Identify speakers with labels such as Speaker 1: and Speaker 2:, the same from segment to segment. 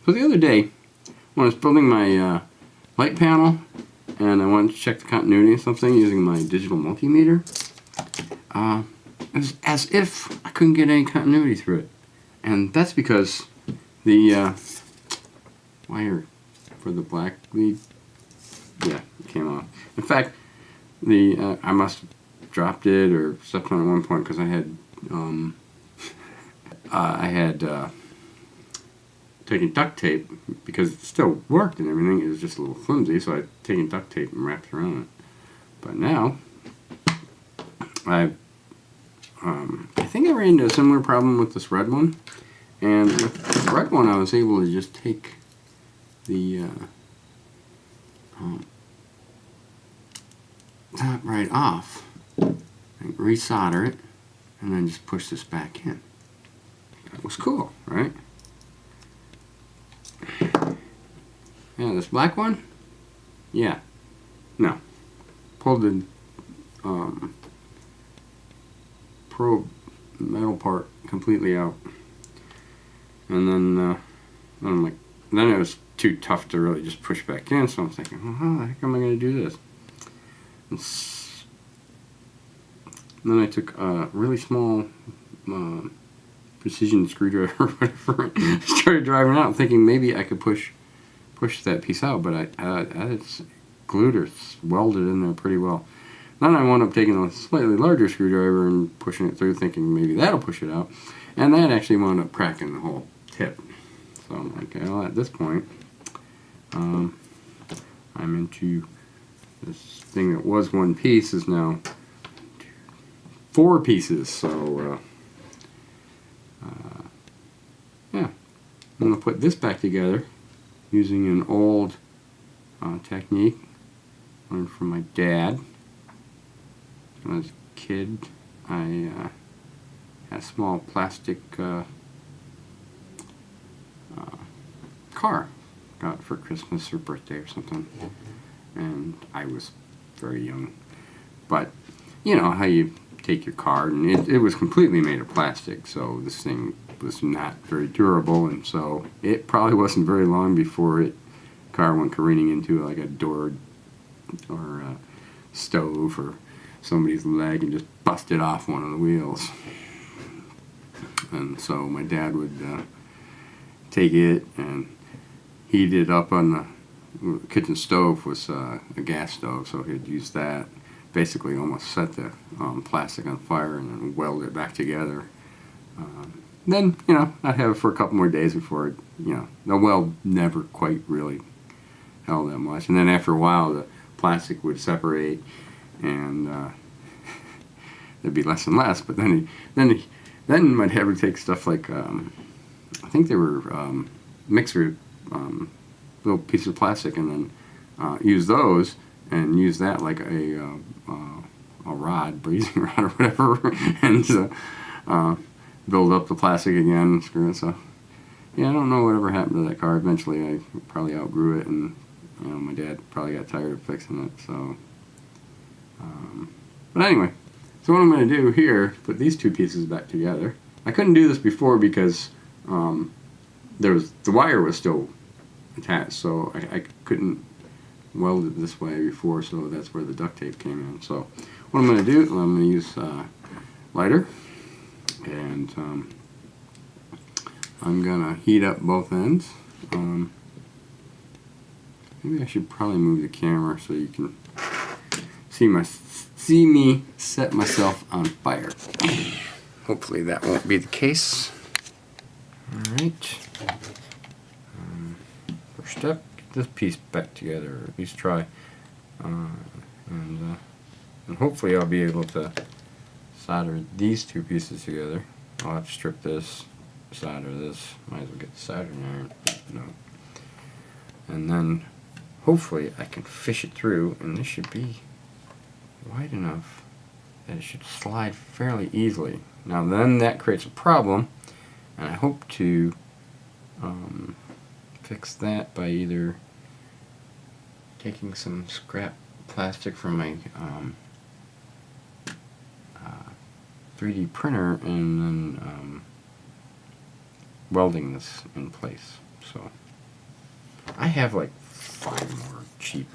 Speaker 1: So the other day, when I was building my light panel, and I wanted to check the continuity of something using my digital multimeter, it was as if I couldn't get any continuity through it. And that's because the wire for the black lead, yeah, it came off. In fact, I must have dropped it or stepped on it at one point because I had taken duct tape, because it still worked and everything. It was just a little flimsy, so I'd taken duct tape and wrapped it around it. But now, I think I ran into a similar problem with this red one. And with the red one, I was able to just take the top right off and resolder it, and then just push this back in. That was cool, right? Yeah, this black one? Yeah. No. Pulled the probe metal part completely out. And then I'm like, then it was too tough to really just push back in, so I'm thinking, well, how the heck am I going to do this? And then I took a really small precision screwdriver or whatever, started driving out thinking maybe I could push that piece out, but it's glued or welded in there pretty well. Then I wound up taking a slightly larger screwdriver and pushing it through, thinking maybe that'll push it out, and that actually wound up cracking the whole tip. So I'm like, well, at this point, I'm into this thing that was one piece is now 4 pieces. So yeah, I'm going to put this back together using an old technique learned from my dad. When I was a kid, I had a small plastic car, got for Christmas or birthday or something, and I was very young. But you know how you take your car, and it was completely made of plastic, so this thing was not very durable, and so it probably wasn't very long before car went careening into like a door or a stove or somebody's leg and just busted off one of the wheels. And so my dad would take it and heat it up on the kitchen stove. Was a gas stove, so he'd use that, basically almost set the plastic on fire and then weld it back together. Then, you know, I'd have it for a couple more days before it, you know, the weld never quite really held that much. And then after a while, the plastic would separate and there'd be less and less. But then I'd have to take stuff like, I think they were mixer, little pieces of plastic, and then use those and use that like a rod, braising rod or whatever, and build up the plastic again, screw it. So yeah, I don't know whatever happened to that car. Eventually I probably outgrew it, and you know, my dad probably got tired of fixing it. So but anyway, so what I'm going to do here, put these 2 pieces back together. I couldn't do this before because the wire was still attached, so I couldn't weld it this way before, so that's where the duct tape came in. So what I'm going to do, I'm going to use lighter, and I'm going to heat up both ends. Maybe I should probably move the camera so you can see me set myself on fire. Hopefully that won't be the case. Alright. First step, get this piece back together, or at least try. And hopefully I'll be able to solder these 2 pieces together. I'll have to strip this, solder this. Might as well get the soldering iron. No. And then hopefully I can fish it through, and this should be wide enough that it should slide fairly easily. Now then that creates a problem, and I hope to fix that by either taking some scrap plastic from my 3D printer and then welding this in place. So I have like 5 more cheap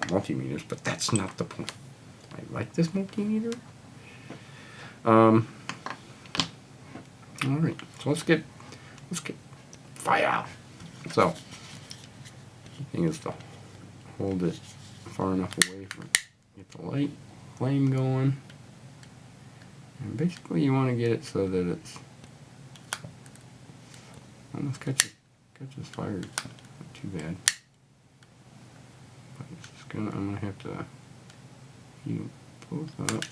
Speaker 1: multimeters, but that's not the point. I like this multimeter. All right, so let's get fire. So, the thing is to hold it far enough away from get the light flame going, and basically you want to get it so that it's almost catches fire. Not too bad. But it's just I'm gonna have to heat both up,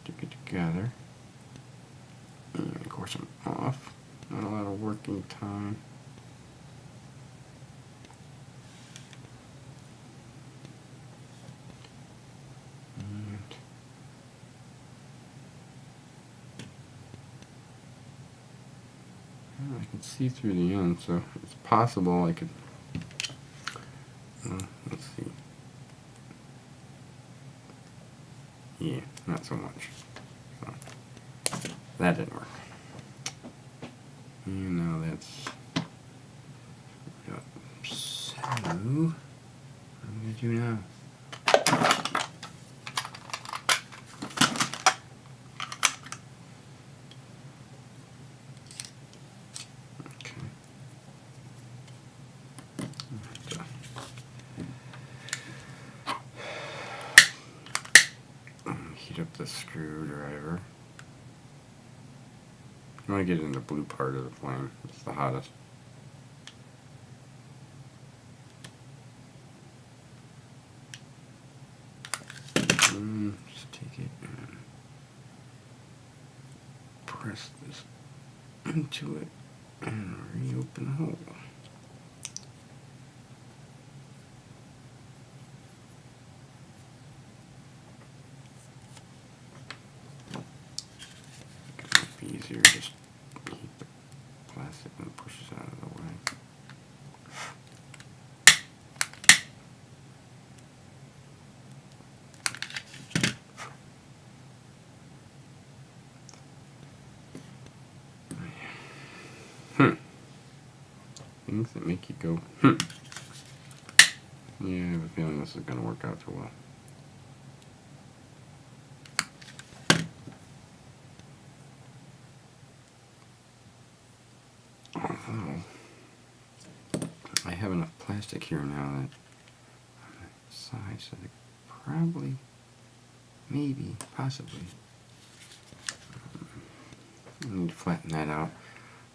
Speaker 1: stick it together, and of course I'm off. Not a lot of working time. I can see through the end, so it's possible I could. Let's see. Yeah, not so much. So, that didn't work. And now that's. So, what am I gonna do now? Heat up the screwdriver. I want to get in the blue part of the flame. It's the hottest. Just take it and press this into it and reopen the hole. Easier, just keep the plastic and push it out of the way. Things that make you go, Yeah, I have a feeling this is going to work out too well. Although, I have enough plastic here now that on the side, so they probably, maybe, possibly, I need to flatten that out,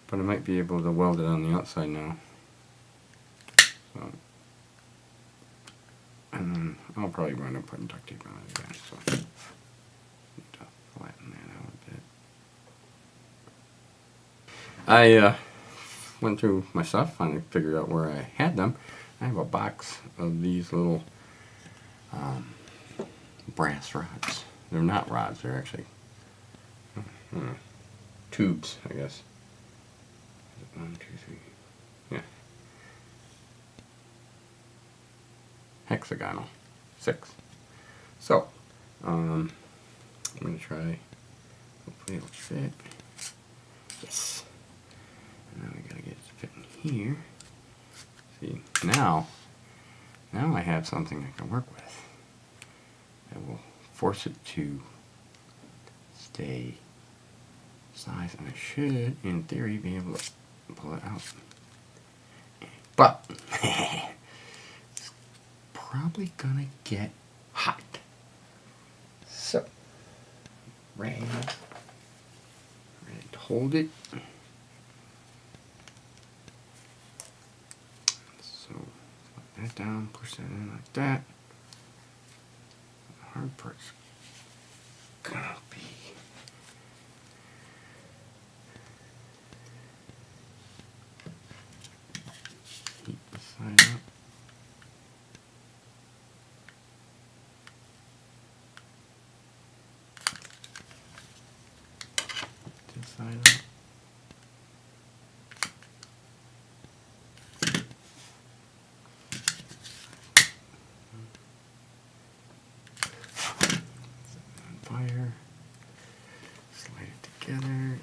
Speaker 1: but I might be able to weld it on the outside now. So, and then I'll probably wind up putting duct tape on it again, so need to flatten that out a bit. I went through my stuff, finally figured out where I had them. I have a box of these little brass rods. They're not rods, they're actually tubes, I guess. 1, 2, 3. Yeah. Hexagonal. 6. So, I'm going to try, hopefully it'll fit. Yes. And then we got to get it to fit in here. See, now I have something I can work with. That will force it to stay size, and I should, in theory, be able to pull it out. But it's probably gonna get hot. So, ready to hold it. So, put that down, push that in like that. The hard part's gonna be heat the side up. This side up. Fire, slide it together,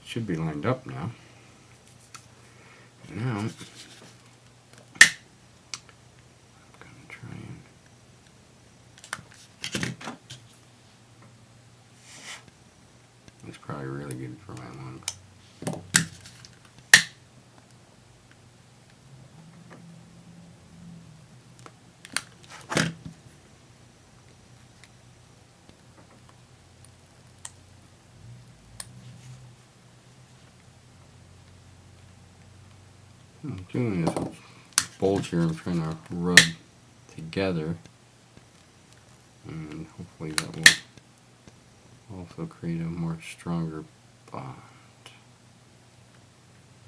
Speaker 1: should be lined up now. Now, I'm going to try and it's probably really good for my lungs. What I'm doing is bulge here I'm trying to rub together, and hopefully that will also create a more stronger bond,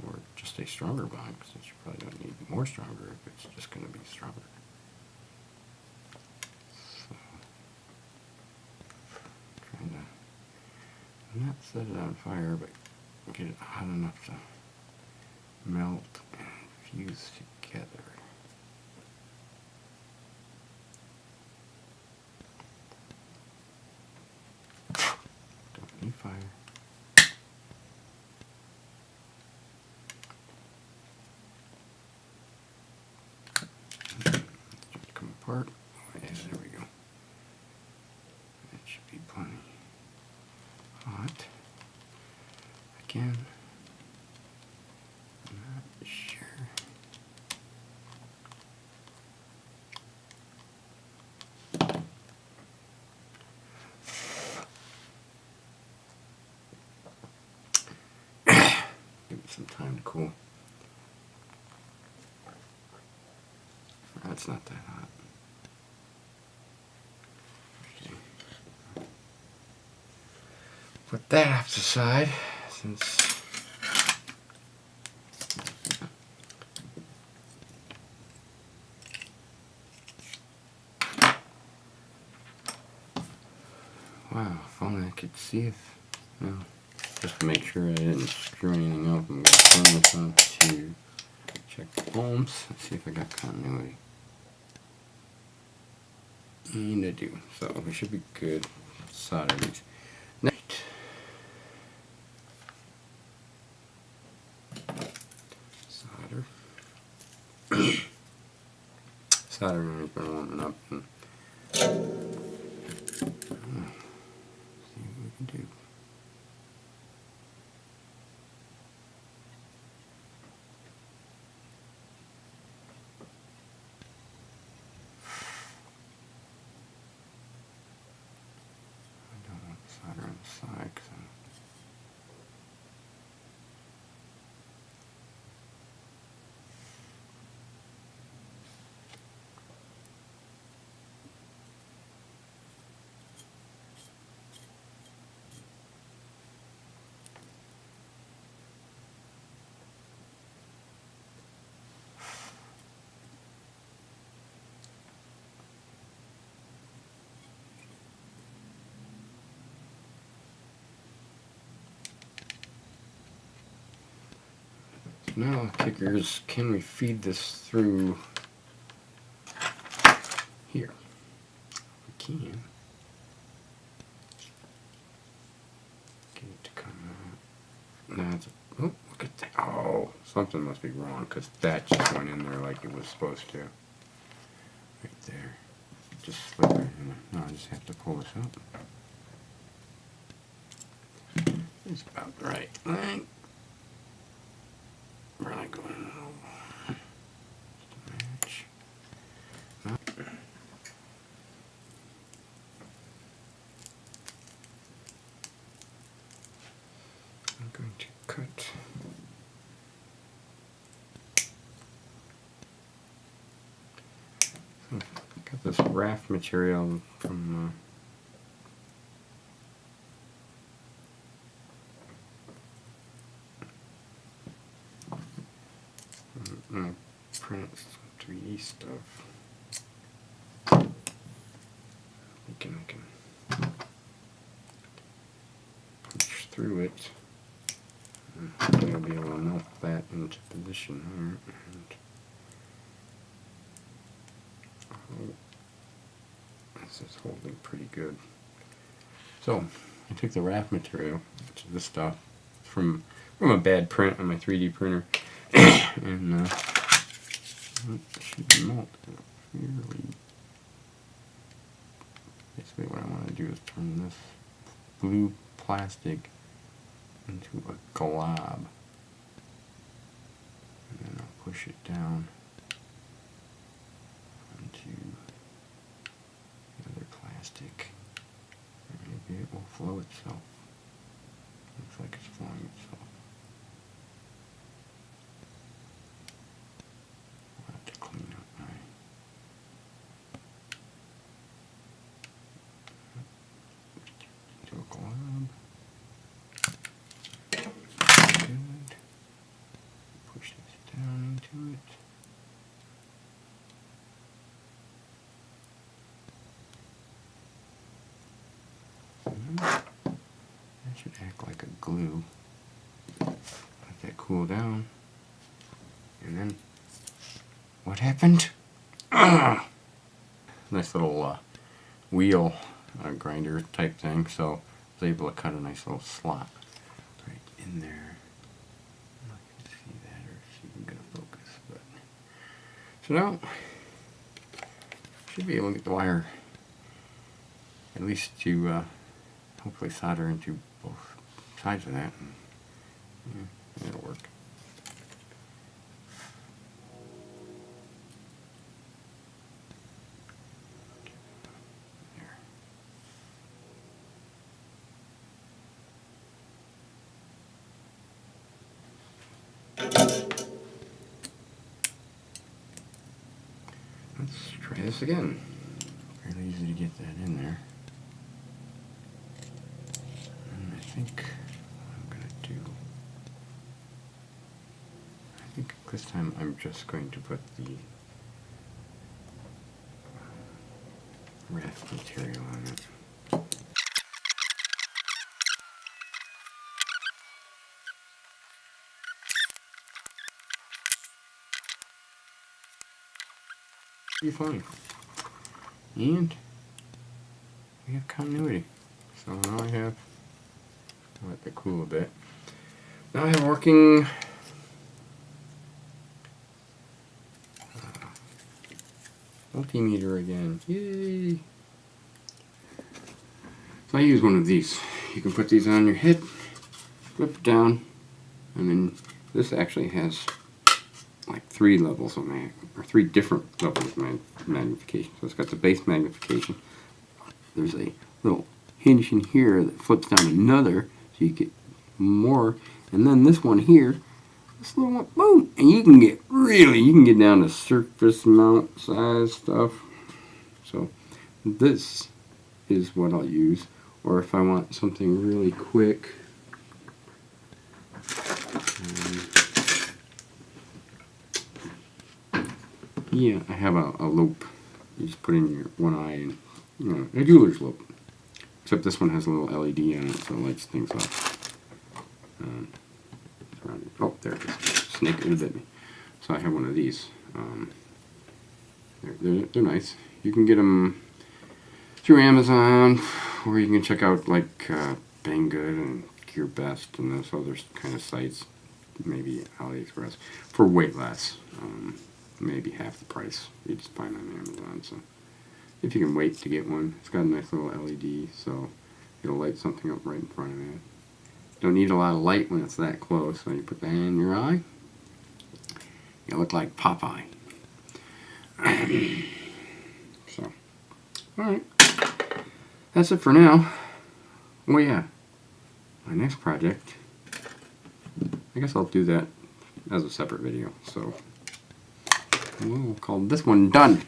Speaker 1: or just a stronger bond, because you probably don't need more stronger if it's just going to be stronger. So, trying to not set it on fire, but get it hot enough to melt and fuse together. Don't need fire. Come apart. Oh, yeah, there we go. That should be plenty hot. Again, I'm not sure. Give it some time to cool. That's not that hot. Okay. Put that off to the side, since wow, if only I could see if, well, just to make sure I didn't screw anything up, I'm going to turn this on to check the ohms, let's see if I got continuity. And I do, so we should be good. Solder these. Next, solder. Soldering has been warming up, and see what we can do. Solder on the side, because now the kicker is, can we feed this through here? We can. Get it to come out. Now it's, oh, look at that. Oh, something must be wrong, because that just went in there like it was supposed to. Right there. Just slip right in there. No, I just have to pull this up. It's about the right length. Really going a little match. No. I'm going to cut. So, got this raft material from print 3D stuff. Thinking I can punch through it. And hopefully I'll be able to melt that into position here. And this is holding pretty good. So I took the raft material, which is this stuff, from a bad print on my 3D printer. And it should melt fairly. Basically what I want to do is turn this blue plastic into a glob. And then I'll push it down onto the other plastic. And maybe it will flow itself. Looks like it's flowing itself. I'll have to clean up my into a glob. Good. Push this down into it. That should act like a glue. Let that cool down. And then, what happened? Ah! Nice little wheel grinder type thing, so I was able to cut a nice little slot right in there. I'm not going to see that or see if I'm going to focus, but so now should be able to get the wire at least to hopefully solder into both sides of that, and yeah, it'll work. Let's try this again. Fairly easy to get that in there. And I think what I'm going to do, I think this time I'm just going to put the raft material on it. Be fun. And we have continuity. So now I have, I'll let that cool a bit. Now I have working multimeter again. Yay! So I use one of these. You can put these on your head, flip it down, and then this actually has like 3 levels of or 3 different levels of magnification. So it's got the base magnification. There's a little hinge in here that flips down another, so you get more. And then this one here, this little one, boom, and you can get down to surface mount size stuff. So this is what I'll use. Or if I want something really quick, yeah, I have a loop. You just put in your one eye and, you know, a jeweler's loop. Except this one has a little LED on it, so it lights things up. Oh, there it is. Snake it bit me. So I have one of these. They're nice. You can get them through Amazon, or you can check out like Banggood and GearBest and those other kind of sites. Maybe AliExpress for way less. Maybe half the price you'd find on Amazon. So if you can wait to get one, it's got a nice little LED, so it'll light something up right in front of it. Don't need a lot of light when it's that close, so you put that in your eye, you look like Popeye. So, alright, that's it for now. Oh yeah, my next project, I guess I'll do that as a separate video, so we'll call this one done.